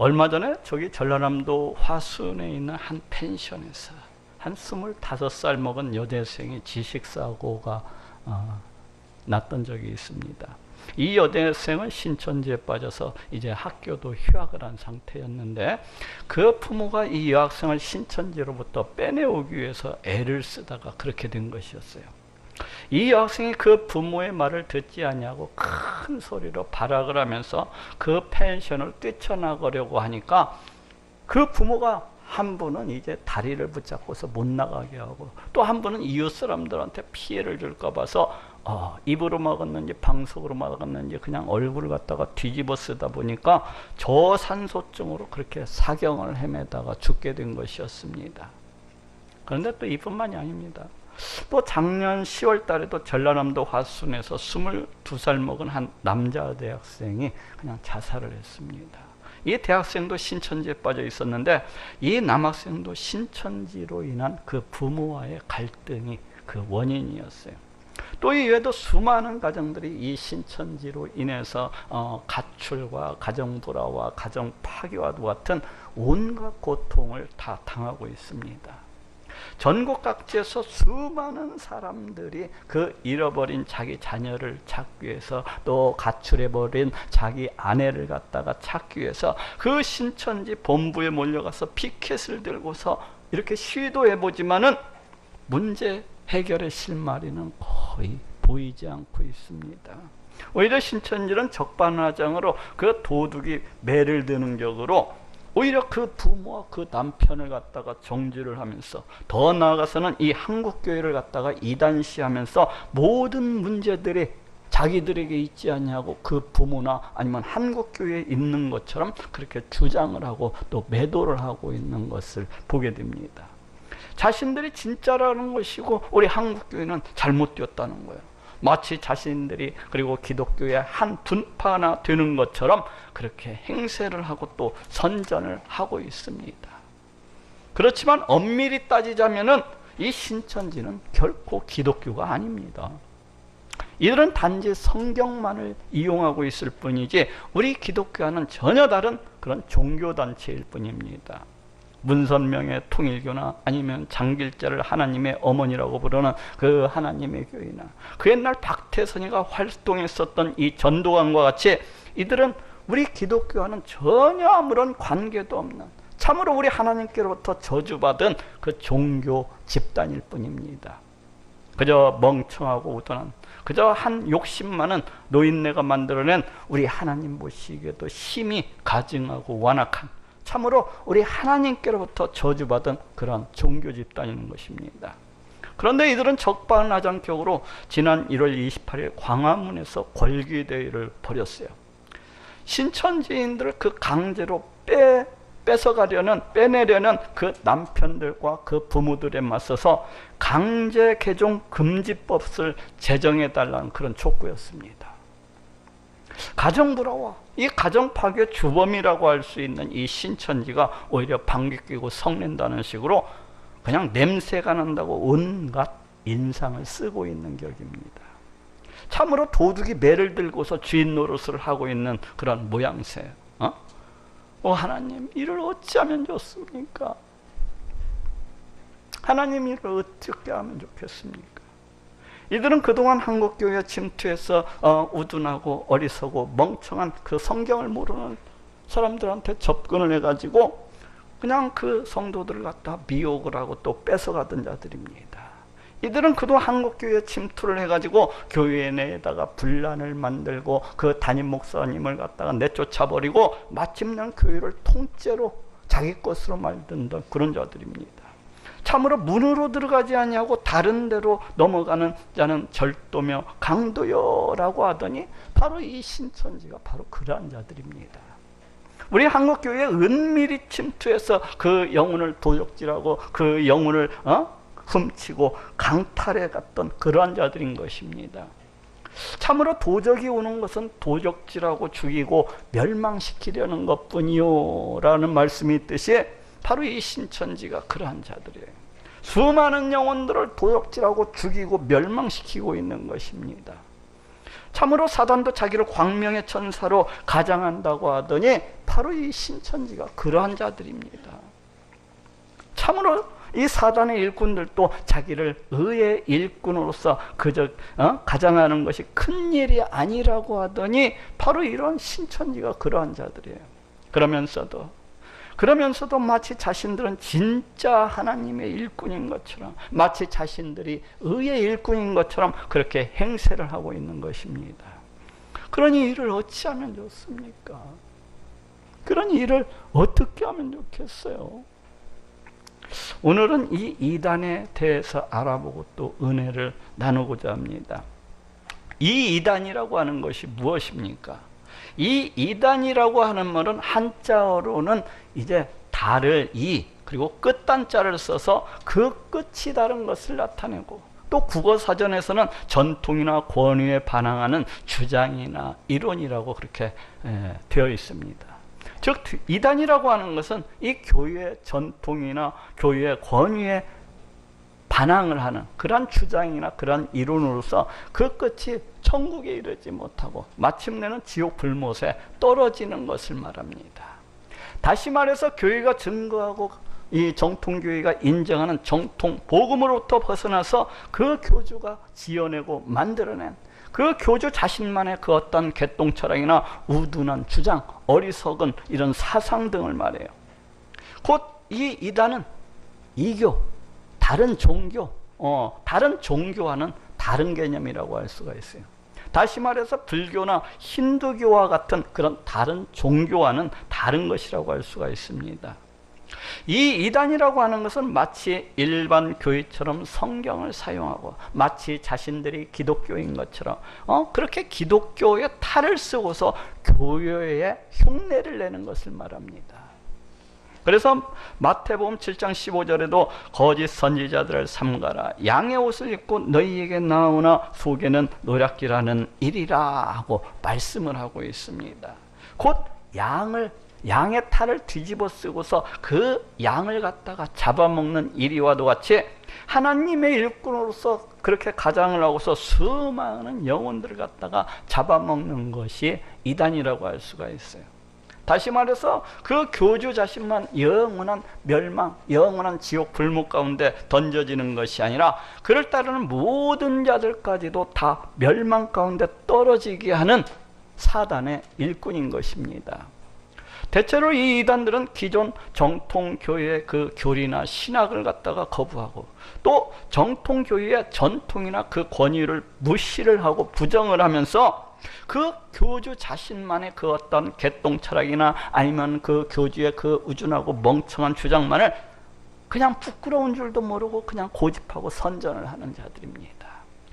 얼마 전에 저기 전라남도 화순에 있는 한 펜션에서 한 25살 먹은 여대생이 지식사고가 났던 적이 있습니다. 이 여대생은 신천지에 빠져서 이제 학교도 휴학을 한 상태였는데, 그 부모가 이 여학생을 신천지로부터 빼내오기 위해서 애를 쓰다가 그렇게 된 것이었어요. 이 여학생이 그 부모의 말을 듣지 아니하고 큰 소리로 발악을 하면서 그 펜션을 뛰쳐나가려고 하니까, 그 부모가 한 분은 이제 다리를 붙잡고서 못 나가게 하고, 또 한 분은 이웃 사람들한테 피해를 줄까 봐서 입으로 막았는지 방석으로 막았는지 그냥 얼굴을 갖다가 뒤집어 쓰다 보니까 저산소증으로 그렇게 사경을 헤매다가 죽게 된 것이었습니다. 그런데 또 이뿐만이 아닙니다. 또 작년 10월 달에도 전라남도 화순에서 22살 먹은 한 남자 대학생이 그냥 자살을 했습니다. 이 대학생도 신천지에 빠져 있었는데, 이 남학생도 신천지로 인한 그 부모와의 갈등이 그 원인이었어요. 또 이외에도 수많은 가정들이 이 신천지로 인해서 가출과 가정불화와 가정 파괴와도 같은 온갖 고통을 다 당하고 있습니다. 전국 각지에서 수많은 사람들이 그 잃어버린 자기 자녀를 찾기 위해서, 또 가출해버린 자기 아내를 갖다가 찾기 위해서 그 신천지 본부에 몰려가서 피켓을 들고서 이렇게 시도해보지만은 문제 해결의 실마리는 거의 보이지 않고 있습니다. 오히려 신천지는 적반하장으로 그 도둑이 매를 드는 격으로 오히려 그 부모와 그 남편을 갖다가 정죄를 하면서, 더 나아가서는 이 한국교회를 갖다가 이단시하면서 모든 문제들이 자기들에게 있지 않냐고 그 부모나 아니면 한국교회에 있는 것처럼 그렇게 주장을 하고 또 매도를 하고 있는 것을 보게 됩니다. 자신들이 진짜라는 것이고 우리 한국교회는 잘못되었다는 거예요. 마치 자신들이 그리고 기독교의 한 분파나 되는 것처럼 그렇게 행세를 하고 또 선전을 하고 있습니다. 그렇지만 엄밀히 따지자면은 이 신천지는 결코 기독교가 아닙니다. 이들은 단지 성경만을 이용하고 있을 뿐이지 우리 기독교와는 전혀 다른 그런 종교단체일 뿐입니다. 문선명의 통일교나 아니면 장길자를 하나님의 어머니라고 부르는 그 하나님의 교회나 그 옛날 박태선이가 활동했었던 이 전도관과 같이 이들은 우리 기독교와는 전혀 아무런 관계도 없는, 참으로 우리 하나님께로부터 저주받은 그 종교 집단일 뿐입니다. 그저 멍청하고 우둔한, 그저 한 욕심 많은 노인네가 만들어낸 우리 하나님 보시기에도 심히 가증하고 완악한, 참으로 우리 하나님께로부터 저주받은 그런 종교 집단인 것입니다. 그런데 이들은 적반하장격으로 지난 1월 28일 광화문에서 권기대회를 벌였어요. 신천지인들을 그 강제로 빼내려는 그 남편들과 그 부모들에 맞서서 강제 개종 금지법을 제정해달라는 그런 촉구였습니다. 가정불화와 이 가정파괴 주범이라고 할 수 있는 이 신천지가 오히려 방귀 뀌고 성낸다는 식으로 그냥 냄새가 난다고 온갖 인상을 쓰고 있는 격입니다. 참으로 도둑이 매를 들고서 주인 노릇을 하고 있는 그런 모양새. 하나님, 이를 어찌하면 좋습니까? 하나님, 이를 어떻게 하면 좋겠습니까? 이들은 그동안 한국교회 침투해서 우둔하고 어리석고 멍청한 그 성경을 모르는 사람들한테 접근을 해가지고 그냥 그 성도들을 갖다 미혹을 하고 또 뺏어가던 자들입니다. 이들은 그동안 한국교회 침투를 해가지고 교회 내에다가 분란을 만들고 그 담임 목사님을 갖다가 내쫓아버리고 마침내 교회를 통째로 자기 것으로 만든다, 그런 자들입니다. 참으로 문으로 들어가지 아니하고 다른 데로 넘어가는 자는 절도며 강도여라고 하더니 바로 이 신천지가 바로 그러한 자들입니다. 우리 한국교회에 은밀히 침투해서 그 영혼을 도적질하고 그 영혼을 훔치고 강탈해 갔던 그러한 자들인 것입니다. 참으로 도적이 오는 것은 도적질하고 죽이고 멸망시키려는 것뿐이요 라는 말씀이 있듯이 바로 이 신천지가 그러한 자들이에요. 수많은 영혼들을 도적질하고 죽이고 멸망시키고 있는 것입니다. 참으로 사단도 자기를 광명의 천사로 가장한다고 하더니 바로 이 신천지가 그러한 자들입니다. 참으로 이 사단의 일꾼들도 자기를 의의 일꾼으로서 그저 가장하는 것이 큰 일이 아니라고 하더니 바로 이런 신천지가 그러한 자들이에요. 그러면서도 마치 자신들은 진짜 하나님의 일꾼인 것처럼, 마치 자신들이 의의 일꾼인 것처럼 그렇게 행세를 하고 있는 것입니다. 그러니 이를 어찌하면 좋습니까? 그러니 이를 어떻게 하면 좋겠어요? 오늘은 이 이단에 대해서 알아보고 또 은혜를 나누고자 합니다. 이 이단이라고 하는 것이 무엇입니까? 이 이단이라고 하는 말은 한자어로는 이제 달을 이 그리고 끝단자를 써서 그 끝이 다른 것을 나타내고, 또 국어사전에서는 전통이나 권위에 반항하는 주장이나 이론이라고 그렇게 되어 있습니다. 즉 이단이라고 하는 것은 이 교회의 전통이나 교회의 권위에 반항을 하는 그러한 주장이나 그러한 이론으로서 그 끝이 천국에 이르지 못하고 마침내는 지옥 불못에 떨어지는 것을 말합니다. 다시 말해서 교회가 증거하고 이 정통교회가 인정하는 정통 복음으로부터 벗어나서 그 교주가 지어내고 만들어낸 그 교주 자신만의 그 어떤 개똥 철학이나 우둔한 주장, 어리석은 이런 사상 등을 말해요. 곧 이 이단은 이교, 다른 종교, 다른 종교와는 다른 개념이라고 할 수가 있어요. 다시 말해서 불교나 힌두교와 같은 그런 다른 종교와는 다른 것이라고 할 수가 있습니다. 이 이단이라고 하는 것은 마치 일반 교회처럼 성경을 사용하고 마치 자신들이 기독교인 것처럼 그렇게 기독교의 탈을 쓰고서 교회에 흉내를 내는 것을 말합니다. 그래서 마태복음 7장 15절에도 거짓 선지자들을 삼가라, 양의 옷을 입고 너희에게 나오나 속에는 노략질하는 일이라 하고 말씀을 하고 있습니다. 곧 양의 탈을 뒤집어 쓰고서 그 양을 갖다가 잡아먹는 이리와도 같이 하나님의 일꾼으로서 그렇게 가장을 하고서 수많은 영혼들을 갖다가 잡아먹는 것이 이단이라고 할 수가 있어요. 다시 말해서 그 교주 자신만 영원한 멸망, 영원한 지옥 불못 가운데 던져지는 것이 아니라 그를 따르는 모든 자들까지도 다 멸망 가운데 떨어지게 하는 사단의 일꾼인 것입니다. 대체로 이 이단들은 기존 정통교회의 그 교리나 신학을 갖다가 거부하고 또 정통교회의 전통이나 그 권위를 무시를 하고 부정을 하면서 그 교주 자신만의 그 어떤 개똥 철학이나 아니면 그 교주의 그 우준하고 멍청한 주장만을 그냥 부끄러운 줄도 모르고 그냥 고집하고 선전을 하는 자들입니다.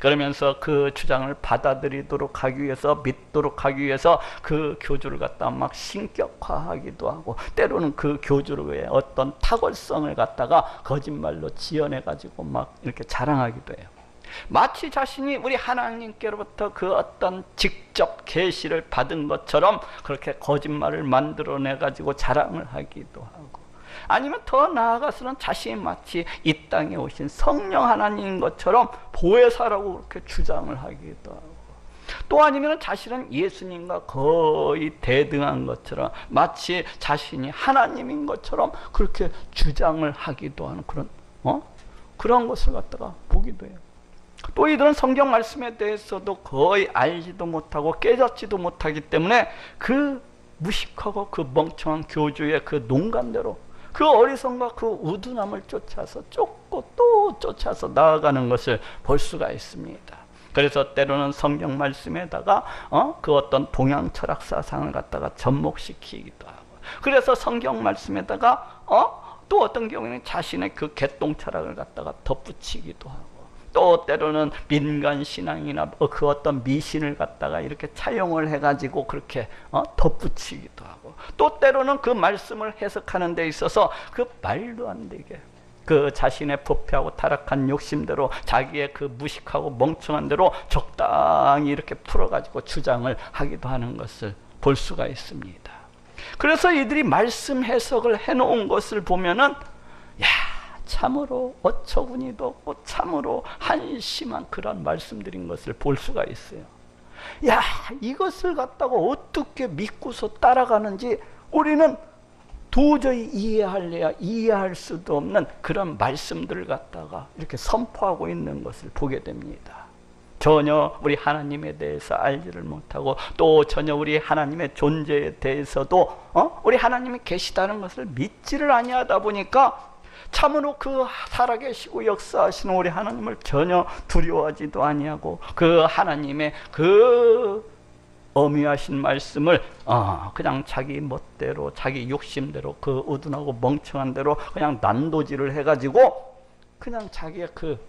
그러면서 그 주장을 받아들이도록 하기 위해서, 믿도록 하기 위해서 그 교주를 갖다가 막 신격화하기도 하고 때로는 그 교주의 어떤 탁월성을 갖다가 거짓말로 지어내가지고 막 이렇게 자랑하기도 해요. 마치 자신이 우리 하나님께로부터 그 어떤 직접 계시를 받은 것처럼 그렇게 거짓말을 만들어내가지고 자랑을 하기도 하고, 아니면 더 나아가서는 자신이 마치 이 땅에 오신 성령 하나님인 것처럼 보혜사라고 그렇게 주장을 하기도 하고, 또 아니면 자신은 예수님과 거의 대등한 것처럼 마치 자신이 하나님인 것처럼 그렇게 주장을 하기도 하는 그런 것을 갖다가 보기도 해요. 또 이들은 성경 말씀에 대해서도 거의 알지도 못하고 깨닫지도 못하기 때문에 그 무식하고 그 멍청한 교주의 그 농간대로 그 어리석음과 그 우둔함을 쫓아서 쫓고 또 쫓아서 나아가는 것을 볼 수가 있습니다. 그래서 때로는 성경 말씀에다가 그 어떤 동양 철학 사상을 갖다가 접목시키기도 하고, 그래서 성경 말씀에다가 또 어떤 경우에는 자신의 그 개똥 철학을 갖다가 덧붙이기도 하고, 또 때로는 민간 신앙이나 그 어떤 미신을 갖다가 이렇게 차용을 해가지고 그렇게 덧붙이기도 하고, 또 때로는 그 말씀을 해석하는 데 있어서 그 말도 안 되게 그 자신의 부패하고 타락한 욕심대로 자기의 그 무식하고 멍청한 대로 적당히 이렇게 풀어가지고 주장을 하기도 하는 것을 볼 수가 있습니다. 그래서 이들이 말씀 해석을 해놓은 것을 보면은 참으로 어처구니도 없고 참으로 한심한 그런 말씀드린 것을 볼 수가 있어요. 이것을 갖다가 어떻게 믿고서 따라가는지 우리는 도저히 이해할 수도 없는 그런 말씀들을 갖다가 이렇게 선포하고 있는 것을 보게 됩니다. 전혀 우리 하나님에 대해서 알지를 못하고 또 전혀 우리 하나님의 존재에 대해서도 우리 하나님이 계시다는 것을 믿지를 아니하다 보니까 참으로 그 살아계시고 역사하시는 우리 하나님을 전혀 두려워하지도 아니하고 그 하나님의 그 어미하신 말씀을 그냥 자기 멋대로 자기 욕심대로 그 어둔하고 멍청한 대로 그냥 난도질을 해가지고 그냥 자기의 그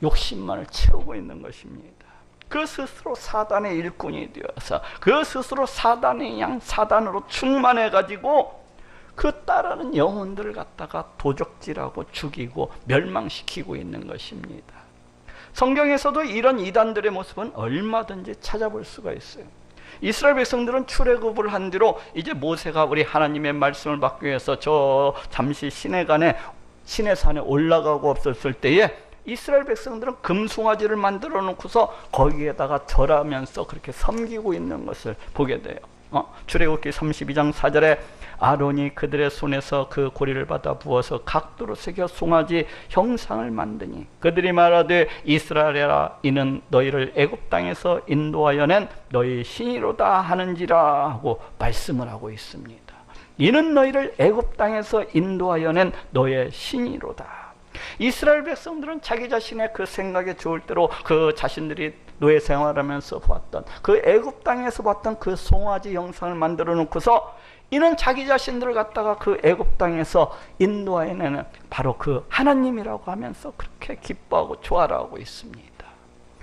욕심만을 채우고 있는 것입니다. 그 스스로 사단의 일꾼이 되어서 그 스스로 사단으로 충만해가지고 그 따르는 영혼들을 갖다가 도적질하고 죽이고 멸망시키고 있는 것입니다. 성경에서도 이런 이단들의 모습은 얼마든지 찾아볼 수가 있어요. 이스라엘 백성들은 출애굽을 한 뒤로 이제 모세가 우리 하나님의 말씀을 받기 위해서 저 잠시 시내산에 올라가고 없었을 때에 이스라엘 백성들은 금송아지를 만들어 놓고서 거기에다가 절하면서 그렇게 섬기고 있는 것을 보게 돼요. 출애굽기 32장 4절에 아론이 그들의 손에서 그 고리를 받아 부어서 각도로 새겨 송아지 형상을 만드니 그들이 말하되 이스라엘아 이는 너희를 애굽 땅에서 인도하여 낸 너희 신이로다 하는지라 하고 말씀을 하고 있습니다. 이는 너희를 애굽 땅에서 인도하여 낸 너의 신이로다. 이스라엘 백성들은 자기 자신의 그 생각에 좋을 대로 그 자신들이 노예 생활하면서 봤던 그 애굽 땅에서 봤던 그 송아지 형상을 만들어 놓고서 이는 자기 자신들을 갖다가 그 애굽 땅에서 인도하여내는 바로 그 하나님이라고 하면서 그렇게 기뻐하고 좋아하고 있습니다.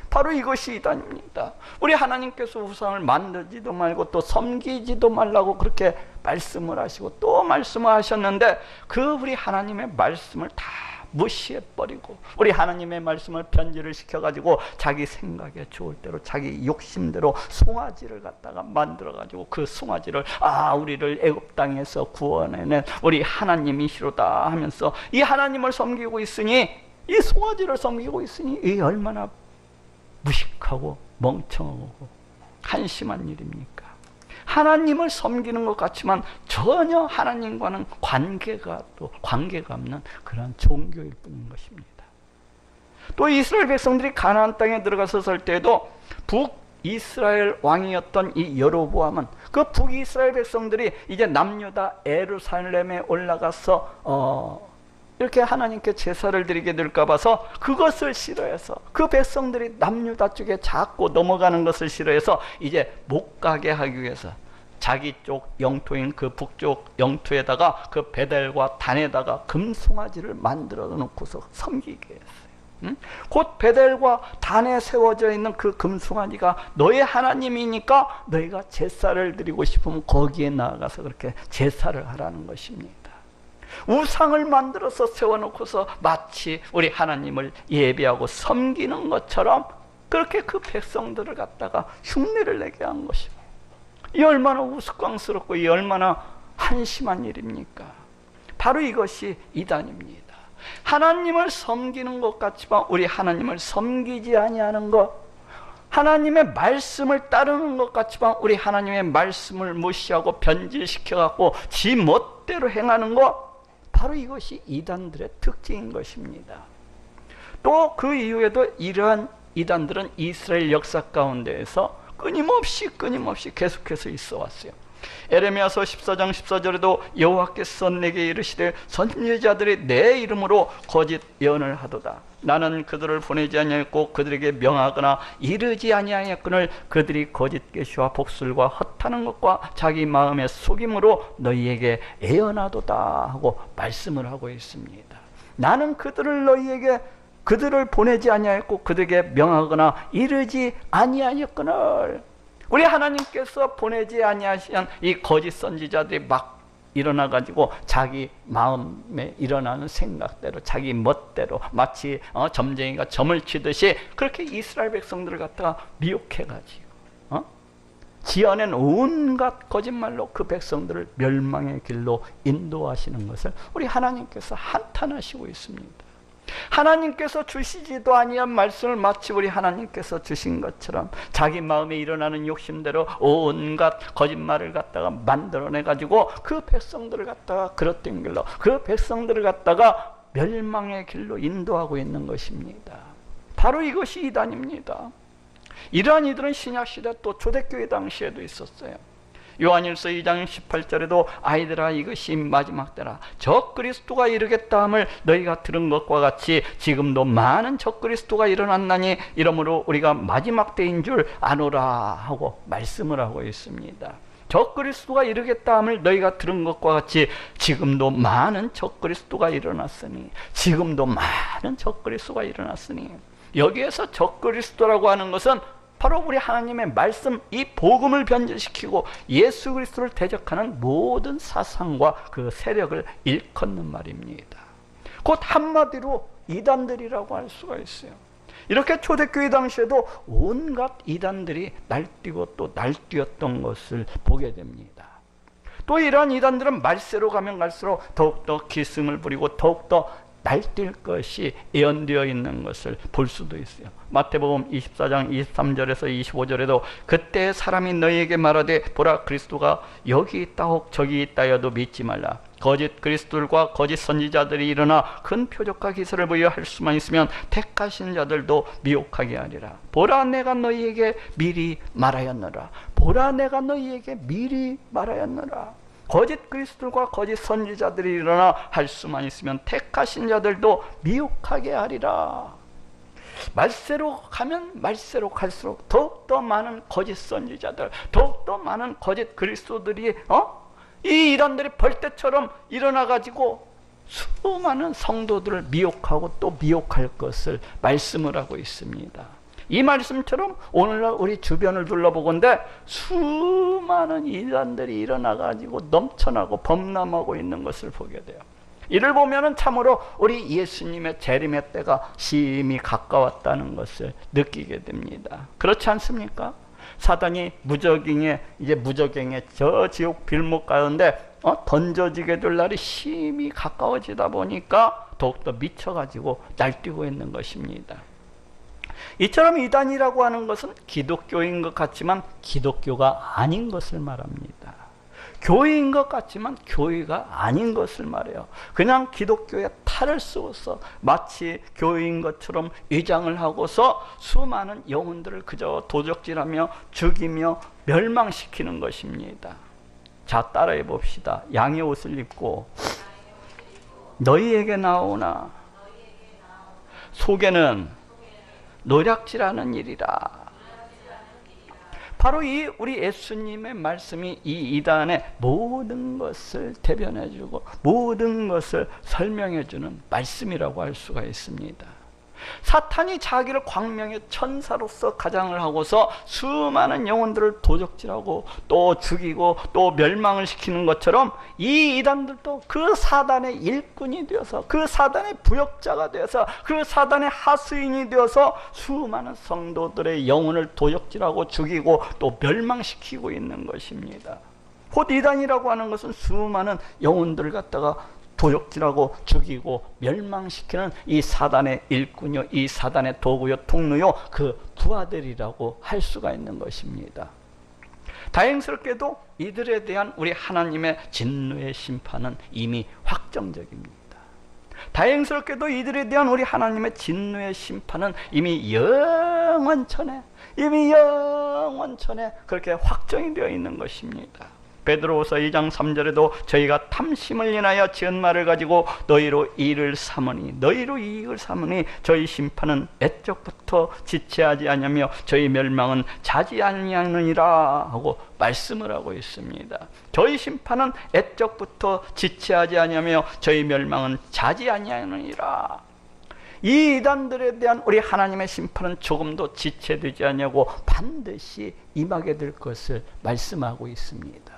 바로 이것이 이단입니다. 우리 하나님께서 우상을 만들지도 말고 또 섬기지도 말라고 그렇게 말씀을 하시고 또 말씀을 하셨는데 그 우리 하나님의 말씀을 다 무시해버리고 우리 하나님의 말씀을 변질을 시켜가지고 자기 생각에 좋을 대로 자기 욕심대로 송아지를 갖다가 만들어가지고 그 송아지를 우리를 애굽 땅에서 구원해낸 우리 하나님이시로다 하면서 이 하나님을 섬기고 있으니 이 송아지를 섬기고 있으니 이 얼마나 무식하고 멍청하고 한심한 일입니까? 하나님을 섬기는 것 같지만 전혀 하나님과는 관계가 없는 그런 종교일 뿐인 것입니다. 또 이스라엘 백성들이 가나안 땅에 들어갔었을 때도 북이스라엘 왕이었던 이 여로보암은 그 북이스라엘 백성들이 이제 남유다 예루살렘에 올라가서 이렇게 하나님께 제사를 드리게 될까 봐서 그것을 싫어해서 그 백성들이 남유다 쪽에 자꾸 넘어가는 것을 싫어해서 이제 못 가게 하기 위해서 자기 쪽 영토인 그 북쪽 영토에다가 그 베델과 단에다가 금송아지를 만들어 놓고서 섬기게 했어요. 곧 베델과 단에 세워져 있는 그 금송아지가 너의 하나님이니까 너희가 제사를 드리고 싶으면 거기에 나아가서 그렇게 제사를 하라는 것입니다. 우상을 만들어서 세워놓고서 마치 우리 하나님을 예배하고 섬기는 것처럼 그렇게 그 백성들을 갖다가 흉내를 내게 한 것입니다. 이 얼마나 우스꽝스럽고 이 얼마나 한심한 일입니까? 바로 이것이 이단입니다. 하나님을 섬기는 것 같지만 우리 하나님을 섬기지 아니하는 것, 하나님의 말씀을 따르는 것 같지만 우리 하나님의 말씀을 무시하고 변질시켜갖고 지 멋대로 행하는 것, 바로 이것이 이단들의 특징인 것입니다. 또 그 이후에도 이러한 이단들은 이스라엘 역사 가운데에서 끊임없이 계속해서 있어 왔어요. 에레미야서 14장 14절에도 여호와께서 내게 이르시되 선지자들이 내 이름으로 거짓 예언을 하도다. 나는 그들을 보내지 아니하였고 그들에게 명하거나 이르지 아니하였거늘 그들이 거짓 계시와 복술과 헛하는 것과 자기 마음의 속임으로 너희에게 예언하도다 하고 말씀을 하고 있습니다. 나는 그들을 보내지 아니하였고 그들에게 명하거나 이르지 아니하였거늘. 우리 하나님께서 보내지 아니하신 이 거짓 선지자들이 막 일어나가지고 자기 마음에 일어나는 생각대로 자기 멋대로 마치 점쟁이가 점을 치듯이 그렇게 이스라엘 백성들을 갖다가 미혹해가지고 지어낸 온갖 거짓말로 그 백성들을 멸망의 길로 인도하시는 것을 우리 하나님께서 한탄하시고 있습니다. 하나님께서 주시지도 아니한 말씀을 마치 우리 하나님께서 주신 것처럼 자기 마음에 일어나는 욕심대로 온갖 거짓말을 갖다가 만들어내 가지고 그 백성들을 갖다가 그릇된 길로, 그 백성들을 갖다가 멸망의 길로 인도하고 있는 것입니다. 바로 이것이 이단입니다. 이러한 이들은 신약시대 또 초대교회 당시에도 있었어요. 요한일서 2장 18절에도 아이들아 이것이 마지막 때라 적그리스도가 이르겠다 함을 너희가 들은 것과 같이 지금도 많은 적그리스도가 일어났나니 이러므로 우리가 마지막 때인 줄 아노라 하고 말씀을 하고 있습니다. 적그리스도가 이르겠다 함을 너희가 들은 것과 같이 지금도 많은 적그리스도가 일어났으니, 지금도 많은 적그리스도가 일어났으니, 여기에서 적그리스도라고 하는 것은 바로 우리 하나님의 말씀, 이 복음을 변질시키고 예수 그리스도를 대적하는 모든 사상과 그 세력을 일컫는 말입니다. 곧 한마디로 이단들이라고 할 수가 있어요. 이렇게 초대교회 당시에도 온갖 이단들이 날뛰고 또 날뛰었던 것을 보게 됩니다. 또 이러한 이단들은 말세로 가면 갈수록 더욱더 기승을 부리고 더욱더 날뛸 것이 예언되어 있는 것을 볼 수도 있어요. 마태복음 24장 23절에서 25절에도 그때 사람이 너희에게 말하되 보라 그리스도가 여기 있다 혹 저기 있다 하여도 믿지 말라. 거짓 그리스도들과 거짓 선지자들이 일어나 큰 표적과 기사를 부여할 수만 있으면 택하신 자들도 미혹하게 하리라. 보라 내가 너희에게 미리 말하였노라. 보라 내가 너희에게 미리 말하였노라. 거짓 그리스도들과 거짓 선지자들이 일어나 할 수만 있으면 택하신 자들도 미혹하게 하리라. 말세로 가면 말세로 갈수록 더욱더 많은 거짓 선지자들, 더욱더 많은 거짓 그리스도들이 이 이단들이 벌떼처럼 일어나가지고 수많은 성도들을 미혹하고 또 미혹할 것을 말씀을 하고 있습니다. 이 말씀처럼 오늘날 우리 주변을 둘러보건대 수많은 이단들이 일어나가지고 넘쳐나고 범람하고 있는 것을 보게 돼요. 이를 보면은 참으로 우리 예수님의 재림의 때가 심히 가까웠다는 것을 느끼게 됩니다. 그렇지 않습니까? 사단이 무적행에 저 지옥 빌목 가운데 던져지게 될 날이 심히 가까워지다 보니까 더욱더 미쳐가지고 날뛰고 있는 것입니다. 이처럼 이단이라고 하는 것은 기독교인 것 같지만 기독교가 아닌 것을 말합니다. 교회인 것 같지만 교회가 아닌 것을 말해요. 그냥 기독교에 탈을 쓰고서 마치 교회인 것처럼 위장을 하고서 수많은 영혼들을 그저 도적질하며 죽이며 멸망시키는 것입니다. 자, 따라해 봅시다. 양의 옷을 입고 너희에게 나오나 속에는 노략질하는 일이라. 바로 이 우리 예수님의 말씀이 이 이단의 모든 것을 대변해주고 모든 것을 설명해주는 말씀이라고 할 수가 있습니다. 사탄이 자기를 광명의 천사로서 가장을 하고서 수많은 영혼들을 도적질하고 또 죽이고 또 멸망을 시키는 것처럼 이 이단들도 그 사단의 일꾼이 되어서 그 사단의 부역자가 되어서 그 사단의 하수인이 되어서 수많은 성도들의 영혼을 도적질하고 죽이고 또 멸망시키고 있는 것입니다. 곧 이단이라고 하는 것은 수많은 영혼들을 갖다가 도적질하고 죽이고 멸망시키는 이 사단의 일꾼이요, 이 사단의 도구요, 통로요, 그 부하들이라고 할 수가 있는 것입니다. 다행스럽게도 이들에 대한 우리 하나님의 진노의 심판은 이미 확정적입니다. 다행스럽게도 이들에 대한 우리 하나님의 진노의 심판은 이미 영원천에 그렇게 확정이 되어 있는 것입니다. 베드로후서 2장 3절에도 저희가 탐심을 인하여 지은 말을 가지고 너희로 이익을 삼으니 저희 심판은 애적부터 지체하지 아니하며 저희 멸망은 자지 아니하느니라 하고 말씀을 하고 있습니다. 저희 심판은 애적부터 지체하지 아니하며 저희 멸망은 자지 아니하느니라. 이 이단들에 대한 우리 하나님의 심판은 조금도 지체되지 않냐고 반드시 임하게 될 것을 말씀하고 있습니다.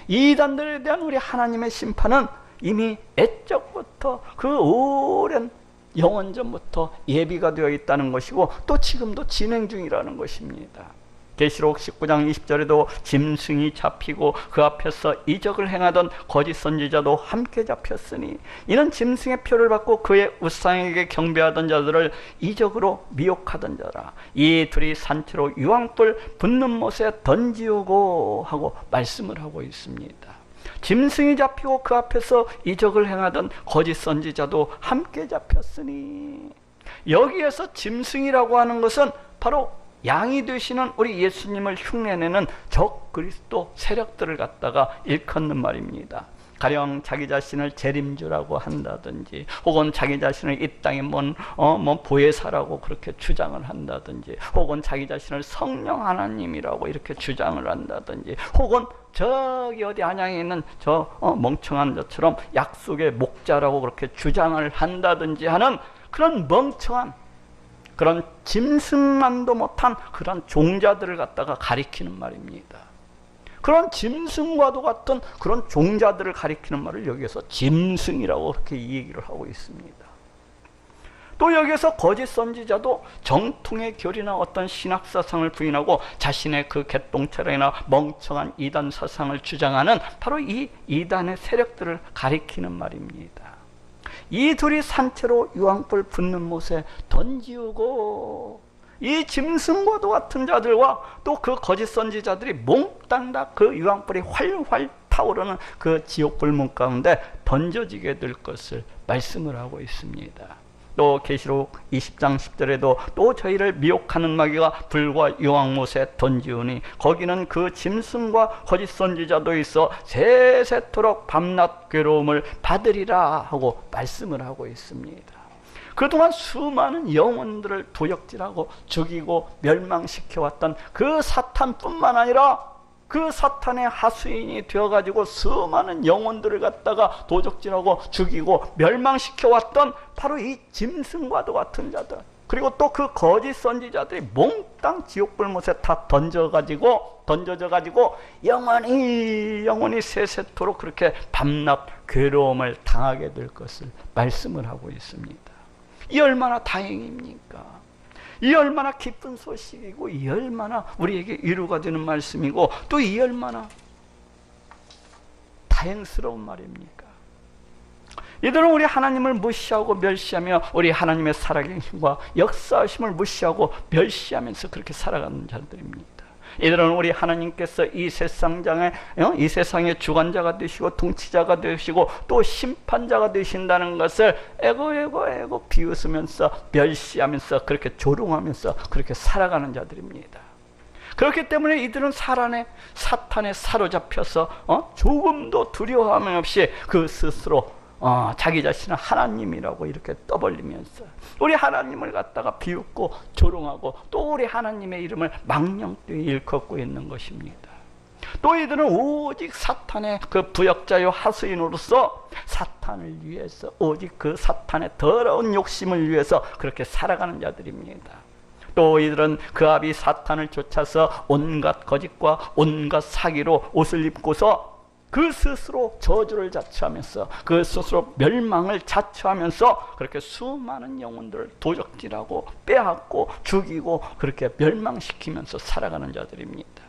이 이단들에 대한 우리 하나님의 심판은 이미 애적부터 그 오랜 영원전부터 예비가 되어 있다는 것이고 또 지금도 진행 중이라는 것입니다. 계시록 19장 20절에도 짐승이 잡히고 그 앞에서 이적을 행하던 거짓 선지자도 함께 잡혔으니 이는 짐승의 표를 받고 그의 우상에게 경배하던 자들을 이적으로 미혹하던 자라. 이 둘이 산채로 유황불 붙는 못에 던지우고 하고 말씀을 하고 있습니다. 짐승이 잡히고 그 앞에서 이적을 행하던 거짓 선지자도 함께 잡혔으니, 여기에서 짐승이라고 하는 것은 바로 양이 되시는 우리 예수님을 흉내내는 적 그리스도 세력들을 갖다가 일컫는 말입니다. 가령 자기 자신을 재림주라고 한다든지, 혹은 자기 자신을 이 땅의 보혜사라고 그렇게 주장을 한다든지, 혹은 자기 자신을 성령 하나님이라고 이렇게 주장을 한다든지, 혹은 저기 어디 안양에 있는 저 멍청한 저처럼 약속의 목자라고 그렇게 주장을 한다든지 하는 그런 멍청한, 그런 짐승만도 못한 그런 종자들을 갖다가 가리키는 말입니다. 그런 짐승과도 같은 그런 종자들을 가리키는 말을 여기에서 짐승이라고 그렇게 얘기를 하고 있습니다. 또 여기에서 거짓 선지자도 정통의 교리나 어떤 신학 사상을 부인하고 자신의 그 개똥처럼이나 멍청한 이단 사상을 주장하는 바로 이 이단의 세력들을 가리키는 말입니다. 이 둘이 산채로 유황불 붙는 못에 던지우고, 이 짐승과도 같은 자들과 또 그 거짓 선지자들이 몽땅 다 그 유황불이 활활 타오르는 그 지옥불 문 가운데 던져지게 될 것을 말씀을 하고 있습니다. 또 계시록 20장 10절에도 또 저희를 미혹하는 마귀가 불과 유황못에 던지우니 거기는 그 짐승과 거짓 선지자도 있어 세세토록 밤낮 괴로움을 받으리라 하고 말씀을 하고 있습니다. 그동안 수많은 영혼들을 도적질하고 죽이고 멸망시켜왔던 그 사탄뿐만 아니라 그 사탄의 하수인이 되어가지고 수많은 영혼들을 갖다가 도적질하고 죽이고 멸망시켜왔던 바로 이 짐승과도 같은 자들, 그리고 또 그 거짓 선지자들이 몽땅 지옥불 못에 다 던져져 가지고 영원히 세세토록 그렇게 밤낮 괴로움을 당하게 될 것을 말씀을 하고 있습니다. 이 얼마나 다행입니까? 이 얼마나 기쁜 소식이고, 이 얼마나 우리에게 위로가 되는 말씀이고, 또 이 얼마나 다행스러운 말입니까? 이들은 우리 하나님을 무시하고 멸시하며 우리 하나님의 살아계심과 역사하심을 무시하고 멸시하면서 그렇게 살아가는 자들입니다. 이들은 우리 하나님께서 이 세상의 주관자가 되시고 통치자가 되시고 또 심판자가 되신다는 것을 에고 비웃으면서 멸시하면서 그렇게 조롱하면서 그렇게 살아가는 자들입니다. 그렇기 때문에 이들은 사탄에 사로잡혀서 조금도 두려워함 없이 그 스스로 자기 자신은 하나님이라고 이렇게 떠벌리면서 우리 하나님을 갖다가 비웃고 조롱하고 또 우리 하나님의 이름을 망령되이 일컫고 있는 것입니다. 또 이들은 오직 사탄의 그 부역자요 하수인으로서 사탄을 위해서, 오직 그 사탄의 더러운 욕심을 위해서 그렇게 살아가는 자들입니다. 또 이들은 그 아비 사탄을 쫓아서 온갖 거짓과 온갖 사기로 옷을 입고서 그 스스로 저주를 자처하면서 그 스스로 멸망을 자처하면서 그렇게 수많은 영혼들을 도적질하고 빼앗고 죽이고 그렇게 멸망시키면서 살아가는 자들입니다.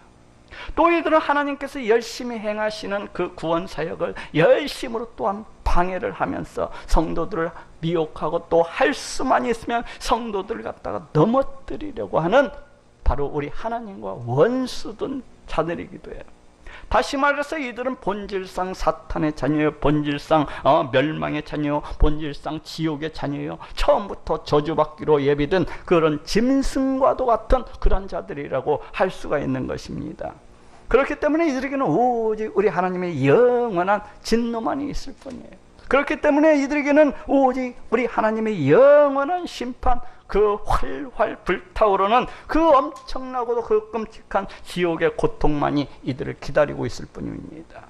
또 이들은 하나님께서 열심히 행하시는 그 구원사역을 열심으로 또한 방해를 하면서 성도들을 미혹하고 또 할 수만 있으면 성도들을 갖다가 넘어뜨리려고 하는 바로 우리 하나님과 원수된 자들이기도 해요. 다시 말해서 이들은 본질상 사탄의 자녀요, 본질상 멸망의 자녀요, 본질상 지옥의 자녀요, 처음부터 저주받기로 예비된 그런 짐승과도 같은 그런 자들이라고 할 수가 있는 것입니다. 그렇기 때문에 이들에게는 오직 우리 하나님의 영원한 진노만이 있을 뿐이에요. 그렇기 때문에 이들에게는 오직 우리 하나님의 영원한 심판, 그 활활 불타오르는 그 엄청나고도 그 끔찍한 지옥의 고통만이 이들을 기다리고 있을 뿐입니다.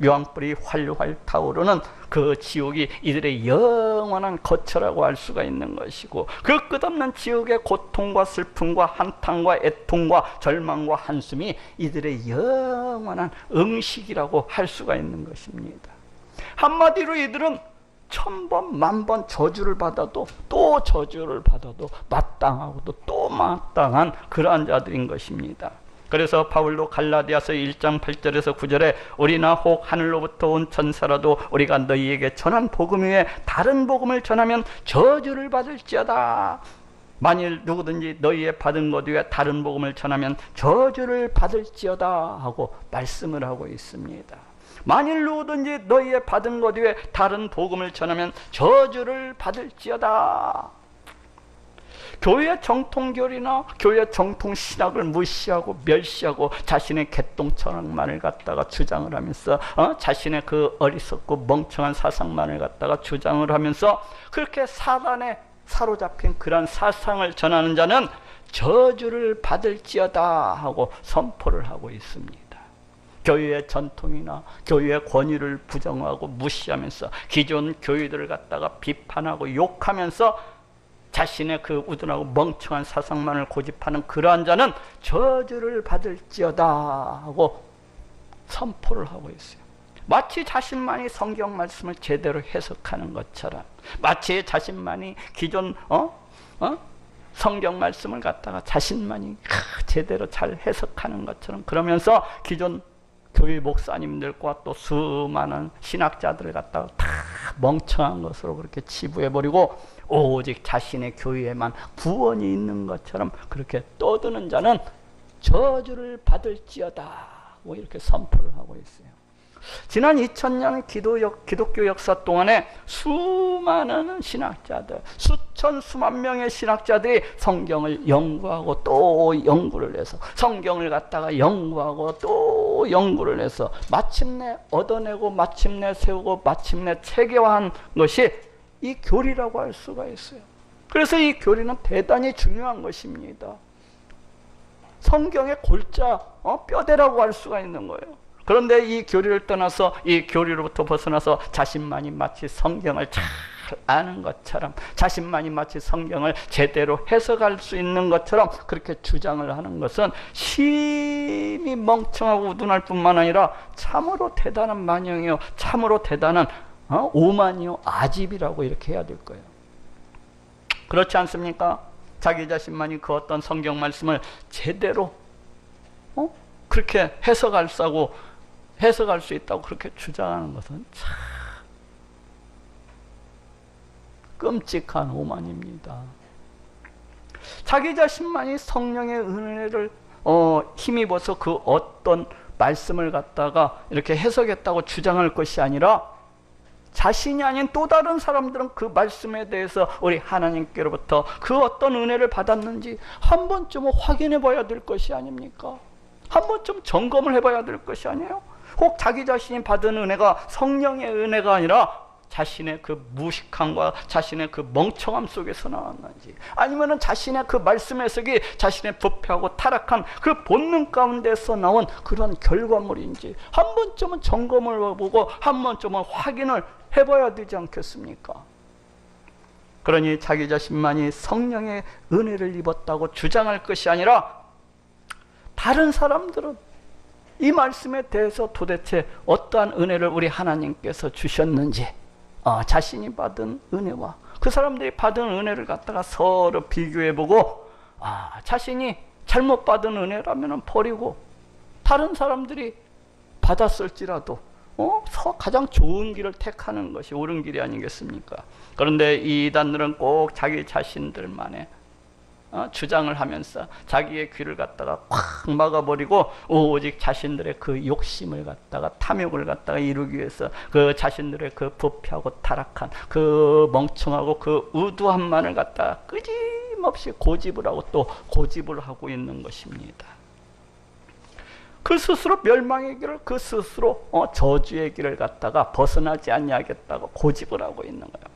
유황불이 활활 타오르는 그 지옥이 이들의 영원한 거처라고 할 수가 있는 것이고, 그 끝없는 지옥의 고통과 슬픔과 한탄과 애통과 절망과 한숨이 이들의 영원한 응식이라고 할 수가 있는 것입니다. 한마디로 이들은 1000번 만번 저주를 받아도 또 저주를 받아도 마땅하고도 또 마땅한 그러한 자들인 것입니다. 그래서 바울도 갈라디아서 1장 8절에서 9절에 우리나 혹 하늘로부터 온 천사라도 우리가 너희에게 전한 복음 위에 다른 복음을 전하면 저주를 받을지어다. 만일 누구든지 너희의 받은 것 위에 다른 복음을 전하면 저주를 받을지어다 하고 말씀을 하고 있습니다. 만일 누구든지 너희의 받은 것 위에 다른 복음을 전하면 저주를 받을지어다. 교회 정통교리나 교회 정통신학을 무시하고 멸시하고 자신의 개똥천학만을 갖다가 주장을 하면서 자신의 그 어리석고 멍청한 사상만을 갖다가 주장을 하면서 그렇게 사단에 사로잡힌 그런 사상을 전하는 자는 저주를 받을지어다 하고 선포를 하고 있습니다. 교회의 전통이나 교회의 권위를 부정하고 무시하면서 기존 교회들을 갖다가 비판하고 욕하면서 자신의 그 우둔하고 멍청한 사상만을 고집하는 그러한 자는 저주를 받을지어다 하고 선포를 하고 있어요. 마치 자신만이 성경 말씀을 제대로 해석하는 것처럼, 마치 자신만이 기존 성경 말씀을 갖다가 자신만이 제대로 잘 해석하는 것처럼, 그러면서 기존 교회 목사님들과 또 수많은 신학자들을 갖다가 다 멍청한 것으로 그렇게 치부해버리고 오직 자신의 교회에만 구원이 있는 것처럼 그렇게 떠드는 자는 저주를 받을지어다 이렇게 선포를 하고 있어요. 지난 2000년 기독교 역사 동안에 수많은 신학자들, 수천 수만 명의 신학자들이 성경을 연구하고 또 연구를 해서 성경을 갖다가 연구하고 또 연구를 해서 마침내 얻어내고 마침내 세우고 마침내 체계화한 것이 이 교리라고 할 수가 있어요. 그래서 이 교리는 대단히 중요한 것입니다. 성경의 골자, 뼈대라고 할 수가 있는 거예요. 그런데 이 교리를 떠나서 이 교리로부터 벗어나서 자신만이 마치 성경을 잘 아는 것처럼, 자신만이 마치 성경을 제대로 해석할 수 있는 것처럼 그렇게 주장을 하는 것은 심히 멍청하고 우둔할 뿐만 아니라 참으로 대단한 만영이요, 참으로 대단한 오만이요, 아집이라고 이렇게 해야 될 거예요. 그렇지 않습니까? 자기 자신만이 그 어떤 성경 말씀을 제대로 그렇게 해석할 수 있다고 그렇게 주장하는 것은 참 끔찍한 오만입니다. 자기 자신만이 성령의 은혜를 힘입어서 그 어떤 말씀을 갖다가 이렇게 해석했다고 주장할 것이 아니라 자신이 아닌 또 다른 사람들은 그 말씀에 대해서 우리 하나님께로부터 그 어떤 은혜를 받았는지 한 번쯤은 확인해 봐야 될 것이 아닙니까? 한 번쯤 점검을 해봐야 될 것이 아니에요? 혹 자기 자신이 받은 은혜가 성령의 은혜가 아니라 자신의 그 무식함과 자신의 그 멍청함 속에서 나왔는지, 아니면은 자신의 그 말씀 해석이 자신의 부패하고 타락한 그 본능 가운데서 나온 그런 결과물인지 한 번쯤은 점검을 해보고 한 번쯤은 확인을 해봐야 되지 않겠습니까? 그러니 자기 자신만이 성령의 은혜를 입었다고 주장할 것이 아니라 다른 사람들은 이 말씀에 대해서 도대체 어떠한 은혜를 우리 하나님께서 주셨는지, 자신이 받은 은혜와 그 사람들이 받은 은혜를 갖다가 서로 비교해보고 자신이 잘못 받은 은혜라면 버리고 다른 사람들이 받았을지라도 가장 좋은 길을 택하는 것이 옳은 길이 아니겠습니까? 그런데 이 이단들은 꼭 자기 자신들만의 주장을 하면서 자기의 귀를 갖다가 꽉 막아버리고 오직 자신들의 그 욕심을 갖다가, 탐욕을 갖다가 이루기 위해서 그 자신들의 그 부패하고 타락한 그 멍청하고 그 우두함만을 갖다가 끊임없이 고집을 하고 또 고집을 하고 있는 것입니다. 그 스스로 멸망의 길을, 그 스스로 저주의 길을 갖다가 벗어나지 아니하겠다고 고집을 하고 있는 거예요.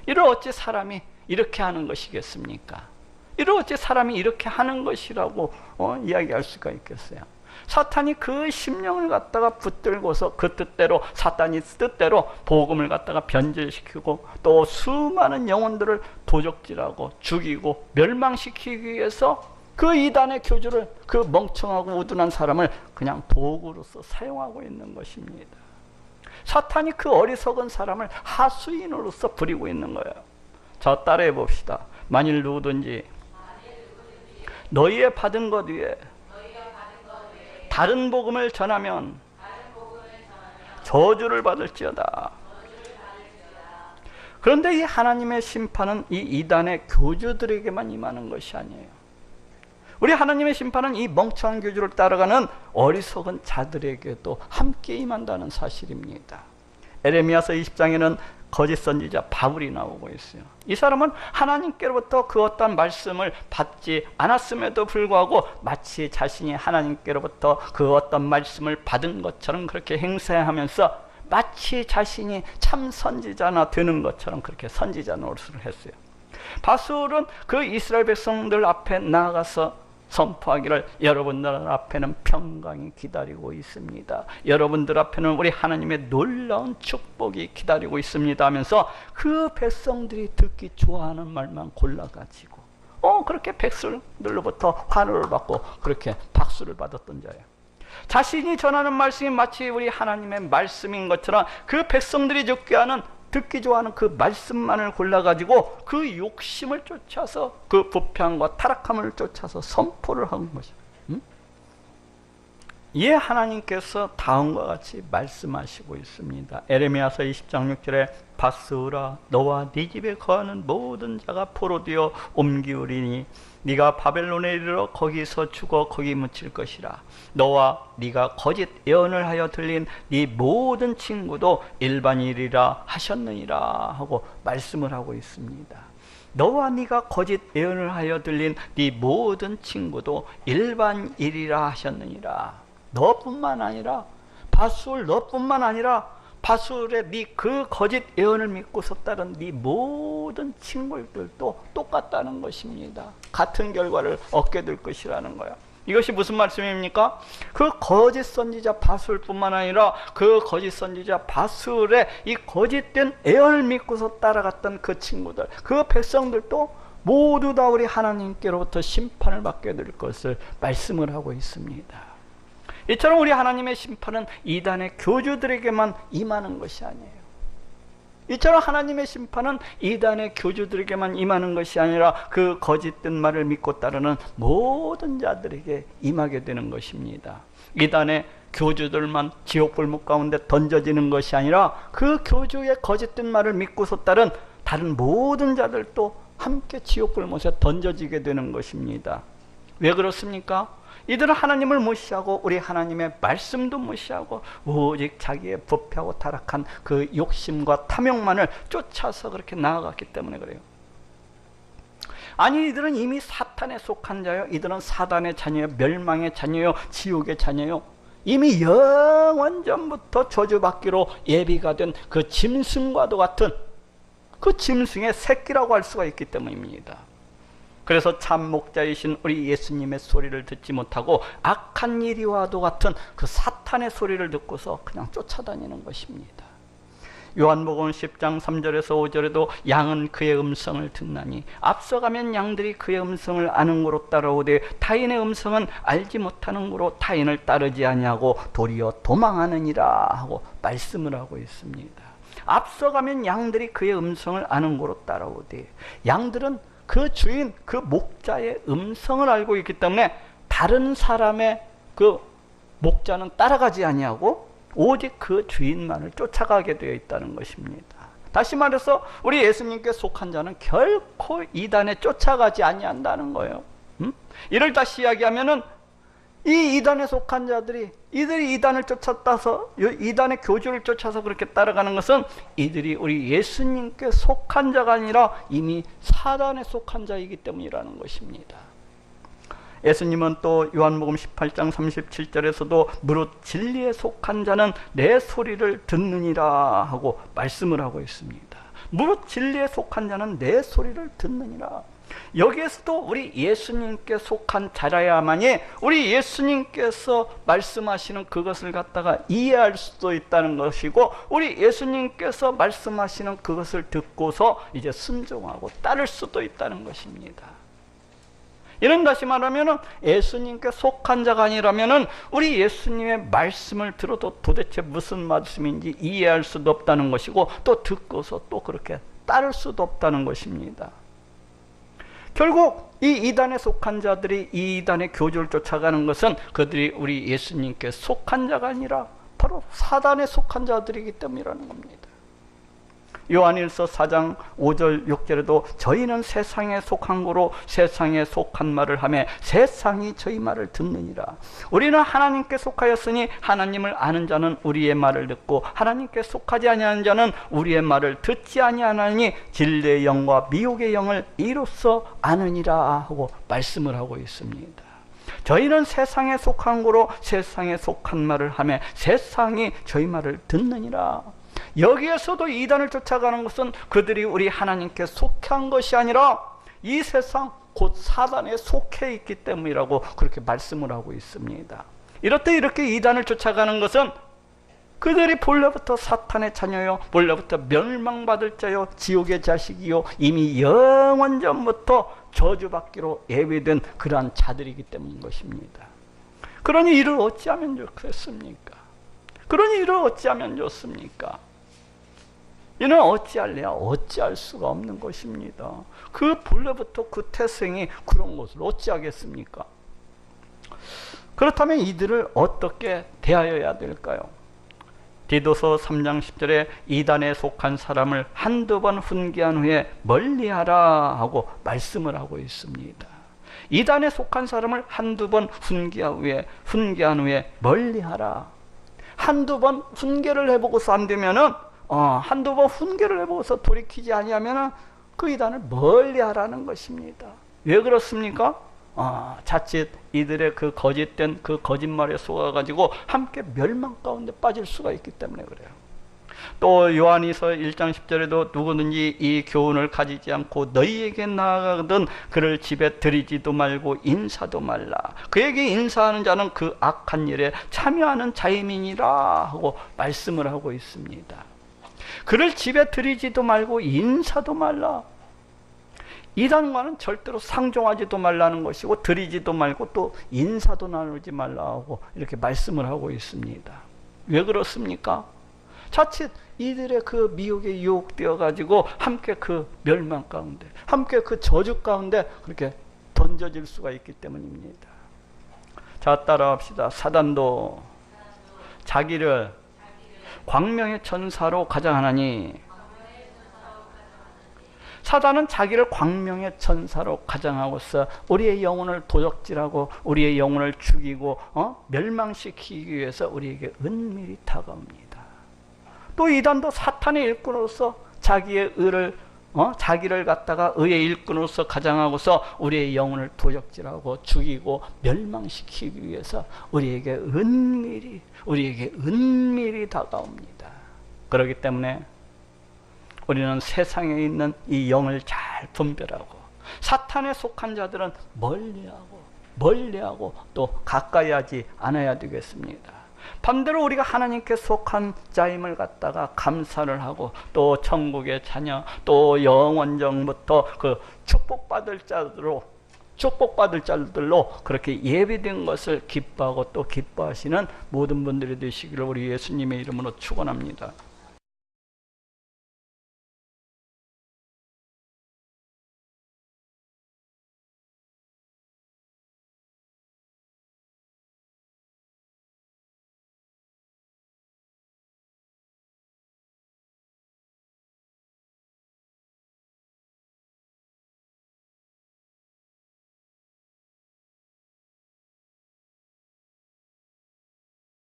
이를 어찌 사람이 이렇게 하는 것이겠습니까? 이를 어찌 사람이 이렇게 하는 것이라고 이야기할 수가 있겠어요? 사탄이 그 심령을 갖다가 붙들고서 그 뜻대로, 사탄이 뜻대로 복음을 갖다가 변질시키고 또 수많은 영혼들을 도적질하고 죽이고 멸망시키기 위해서 그 이단의 교주를, 그 멍청하고 우둔한 사람을 그냥 도구로서 사용하고 있는 것입니다. 사탄이 그 어리석은 사람을 하수인으로서 부리고 있는 거예요. 자, 따라해 봅시다. 만일 누구든지 너희의 받은 것 위에 다른 복음을 전하면 저주를 받을지어다. 그런데 이 하나님의 심판은 이 이단의 교주들에게만 임하는 것이 아니에요. 우리 하나님의 심판은 이 멍청한 교주를 따라가는 어리석은 자들에게도 함께 임한다는 사실입니다. 에레미야서 20장에는 거짓 선지자 바울이 나오고 있어요. 이 사람은 하나님께로부터 그 어떤 말씀을 받지 않았음에도 불구하고 마치 자신이 하나님께로부터 그 어떤 말씀을 받은 것처럼 그렇게 행세하면서 마치 자신이 참 선지자나 되는 것처럼 그렇게 선지자 노릇을 했어요. 바술은 그 이스라엘 백성들 앞에 나아가서 선포하기를 여러분들 앞에는 평강이 기다리고 있습니다. 여러분들 앞에는 우리 하나님의 놀라운 축복이 기다리고 있습니다 하면서 그 백성들이 듣기 좋아하는 말만 골라가지고 그렇게 백성들로부터 환호를 받고 그렇게 박수를 받았던 자예요. 자신이 전하는 말씀이 마치 우리 하나님의 말씀인 것처럼 그 백성들이 듣기 좋아하는 그 말씀만을 골라가지고 그 욕심을 쫓아서 그 부패함과 타락함을 쫓아서 선포를 한 것이죠. 이에 하나님께서 다음과 같이 말씀하시고 있습니다. 에레미야서 20장 6절에 바스라 너와 네 집에 거하는 모든 자가 포로되어 옮기우리니 네가 바벨론에 이르러 거기서 죽어 거기 묻힐 것이라. 너와 네가 거짓 예언을 하여 들린 네 모든 친구도 일반일이라 하셨느니라 하고 말씀을 하고 있습니다. 너와 네가 거짓 예언을 하여 들린 네 모든 친구도 일반일이라 하셨느니라. 너뿐만 아니라 바술 너뿐만 아니라 바술의 네 그 거짓 예언을 믿고서 따른 네 모든 친구들도 똑같다는 것입니다. 같은 결과를 얻게 될 것이라는 거야. 이것이 무슨 말씀입니까? 그 거짓 선지자 바술뿐만 아니라 그 거짓 선지자 바술의 이 거짓된 예언을 믿고서 따라갔던 그 친구들, 그 백성들도 모두 다 우리 하나님께로부터 심판을 받게 될 것을 말씀을 하고 있습니다. 이처럼 우리 하나님의 심판은 이단의 교주들에게만 임하는 것이 아니에요. 이처럼 하나님의 심판은 이단의 교주들에게만 임하는 것이 아니라 그 거짓된 말을 믿고 따르는 모든 자들에게 임하게 되는 것입니다. 이단의 교주들만 지옥불목 가운데 던져지는 것이 아니라 그 교주의 거짓된 말을 믿고서 따른 다른 모든 자들도 함께 지옥불못에 던져지게 되는 것입니다. 왜 그렇습니까? 이들은 하나님을 무시하고 우리 하나님의 말씀도 무시하고 오직 자기의 부패하고 타락한 그 욕심과 탐욕만을 쫓아서 그렇게 나아갔기 때문에 그래요. 아니 이들은 이미 사탄에 속한 자요, 이들은 사단의 자녀요, 멸망의 자녀요, 지옥의 자녀요, 이미 영원전부터 저주받기로 예비가 된 그 짐승과도 같은 그 짐승의 새끼라고 할 수가 있기 때문입니다. 그래서 참 목자이신 우리 예수님의 소리를 듣지 못하고 악한 이리와도 같은 그 사탄의 소리를 듣고서 그냥 쫓아다니는 것입니다. 요한복음 10장 3절에서 5절에도 양은 그의 음성을 듣나니 앞서가면 양들이 그의 음성을 아는 고로 따라오되 타인의 음성은 알지 못하는 고로 타인을 따르지 아니하고 도리어 도망하느니라 하고 말씀을 하고 있습니다. 앞서가면 양들이 그의 음성을 아는 고로 따라오되, 양들은 그 주인, 그 목자의 음성을 알고 있기 때문에 다른 사람의 그 목자는 따라가지 아니하고 오직 그 주인만을 쫓아가게 되어 있다는 것입니다. 다시 말해서 우리 예수님께 속한 자는 결코 이단에 쫓아가지 아니한다는 거예요. 이를 다시 이야기하면은 이 이단에 속한 자들이 이들이 이단을 쫓았다서 이단의 교주를 쫓아서 그렇게 따라가는 것은 이들이 우리 예수님께 속한 자가 아니라 이미 사단에 속한 자이기 때문이라는 것입니다. 예수님은 또 요한복음 18장 37절에서도 무릇 진리에 속한 자는 내 소리를 듣느니라 하고 말씀을 하고 있습니다. 무릇 진리에 속한 자는 내 소리를 듣느니라. 여기에서도 우리 예수님께 속한 자라야만이 우리 예수님께서 말씀하시는 그것을 갖다가 이해할 수도 있다는 것이고, 우리 예수님께서 말씀하시는 그것을 듣고서 이제 순종하고 따를 수도 있다는 것입니다. 이런 다시 말하면 예수님께 속한 자가 아니라면 우리 예수님의 말씀을 들어도 도대체 무슨 말씀인지 이해할 수도 없다는 것이고, 또 듣고서 또 그렇게 따를 수도 없다는 것입니다. 결국 이 이단에 속한 자들이 이 이단의 교주를 쫓아가는 것은 그들이 우리 예수님께 속한 자가 아니라 바로 사단에 속한 자들이기 때문이라는 겁니다. 요한일서 4장 5절 6절에도 저희는 세상에 속한 거로 세상에 속한 말을 하며 세상이 저희 말을 듣느니라. 우리는 하나님께 속하였으니 하나님을 아는 자는 우리의 말을 듣고 하나님께 속하지 아니하는 자는 우리의 말을 듣지 아니하나니 진리의 영과 미혹의 영을 이로써 아느니라 하고 말씀을 하고 있습니다. 저희는 세상에 속한 거로 세상에 속한 말을 하며 세상이 저희 말을 듣느니라. 여기에서도 이단을 쫓아가는 것은 그들이 우리 하나님께 속한 것이 아니라 이 세상 곧 사단에 속해 있기 때문이라고 그렇게 말씀을 하고 있습니다. 이렇듯 이렇게 이단을 쫓아가는 것은 그들이 본래부터 사탄의 자녀요, 본래부터 멸망받을 자요, 지옥의 자식이요, 이미 영원전부터 저주받기로 예비된 그러한 자들이기 때문인 것입니다. 그러니 이를 어찌하면 좋겠습니까? 그러니 이를 어찌하면 좋습니까? 이는 어찌할래야 어찌할 수가 없는 것입니다. 그 본래부터 그 태생이 그런 것을 어찌하겠습니까? 그렇다면 이들을 어떻게 대하여야 될까요? 디도서 3장 10절에 이단에 속한 사람을 한두 번 훈계한 후에 멀리하라 하고 말씀을 하고 있습니다. 이단에 속한 사람을 한두 번 훈계한 후에 멀리하라. 한두 번 훈계를 해보고서 안 되면은 한두 번 훈계를 해보고서 돌이키지 아니하면은 그 이단을 멀리하라는 것입니다. 왜 그렇습니까? 자칫 이들의 그 거짓된 그 거짓말에 속아가지고 함께 멸망 가운데 빠질 수가 있기 때문에 그래요. 또 요한이서 1장 10절에도 누구든지 이 교훈을 가지지 않고 너희에게 나아가거든 그를 집에 들이지도 말고 인사도 말라. 그에게 인사하는 자는 그 악한 일에 참여하는 자임이니라 하고 말씀을 하고 있습니다. 그를 집에 들이지도 말고 인사도 말라. 이단과는 절대로 상종하지도 말라는 것이고 들이지도 말고 또 인사도 나누지 말라고 이렇게 말씀을 하고 있습니다. 왜 그렇습니까? 자칫 이들의 그 미혹에 유혹되어 가지고 함께 그 멸망 가운데, 함께 그 저주 가운데 그렇게 던져질 수가 있기 때문입니다. 자, 따라합시다. 사단도 자기를 광명의 천사로 가장하나니, 사단은 자기를 광명의 천사로 가장하고서 우리의 영혼을 도적질하고 우리의 영혼을 죽이고 멸망시키기 위해서 우리에게 은밀히 다가옵니다. 또 이단도 사탄의 일꾼으로서 자기의 자기를 갖다가 의의 일꾼으로서 가장하고서 우리의 영혼을 도적질하고 죽이고 멸망시키기 위해서 우리에게 은밀히 다가옵니다. 그렇기 때문에 우리는 세상에 있는 이 영을 잘 분별하고 사탄에 속한 자들은 멀리하고 또 가까이 하지 않아야 되겠습니다. 반대로 우리가 하나님께 속한 자임을 갖다가 감사를 하고 또 천국의 자녀 또 영원전부터 그 축복받을 자들로 그렇게 예비된 것을 기뻐하고 또 기뻐하시는 모든 분들이 되시기를 우리 예수님의 이름으로 축원합니다.